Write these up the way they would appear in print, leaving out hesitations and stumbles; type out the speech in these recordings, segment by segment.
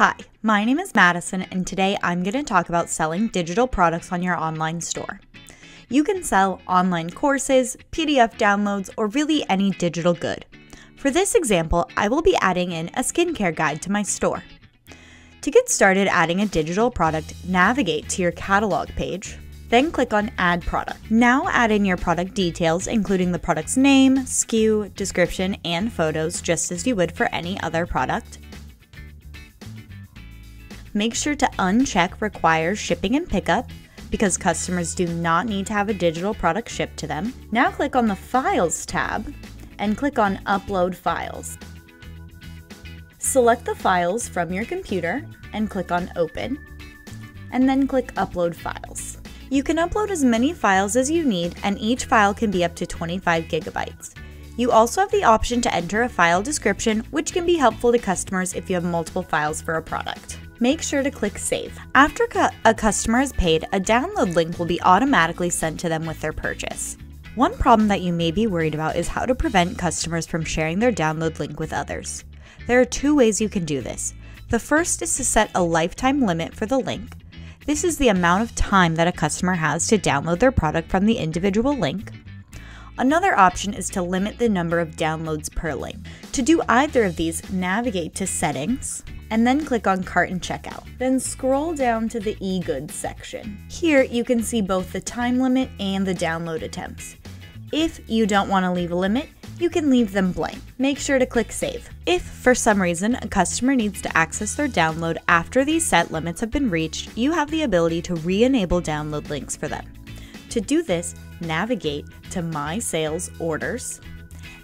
Hi, my name is Madison, and today I'm going to talk about selling digital products on your online store. You can sell online courses, PDF downloads, or really any digital good. For this example, I will be adding in a skincare guide to my store. To get started adding a digital product, navigate to your catalog page, then click on Add Product. Now add in your product details, including the product's name, SKU, description, and photos, just as you would for any other product. Make sure to uncheck Require Shipping and Pickup, because customers do not need to have a digital product shipped to them. Now click on the Files tab and click on Upload Files. Select the files from your computer and click on Open, and then click Upload Files. You can upload as many files as you need, and each file can be up to 25 gigabytes. You also have the option to enter a file description, which can be helpful to customers if you have multiple files for a product. Make sure to click Save. After a customer has paid, a download link will be automatically sent to them with their purchase. One problem that you may be worried about is how to prevent customers from sharing their download link with others. There are two ways you can do this. The first is to set a lifetime limit for the link. This is the amount of time that a customer has to download their product from the individual link. Another option is to limit the number of downloads per link. To do either of these, navigate to Settings, and then click on Cart and Checkout. Then scroll down to the e-goods section. Here you can see both the time limit and the download attempts. If you don't want to leave a limit, you can leave them blank. Make sure to click Save. If, for some reason, a customer needs to access their download after these set limits have been reached, you have the ability to re-enable download links for them. To do this, navigate to My Sales Orders,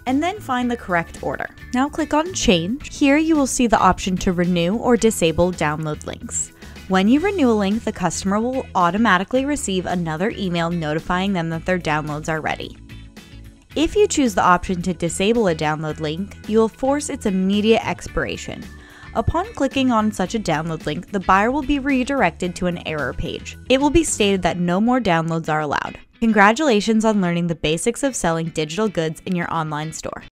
and then find the correct order. Now click on Change. Here you will see the option to renew or disable download links. When you renew a link, the customer will automatically receive another email notifying them that their downloads are ready. If you choose the option to disable a download link, you will force its immediate expiration. Upon clicking on such a download link, the buyer will be redirected to an error page. It will be stated that no more downloads are allowed. Congratulations on learning the basics of selling digital goods in your online store.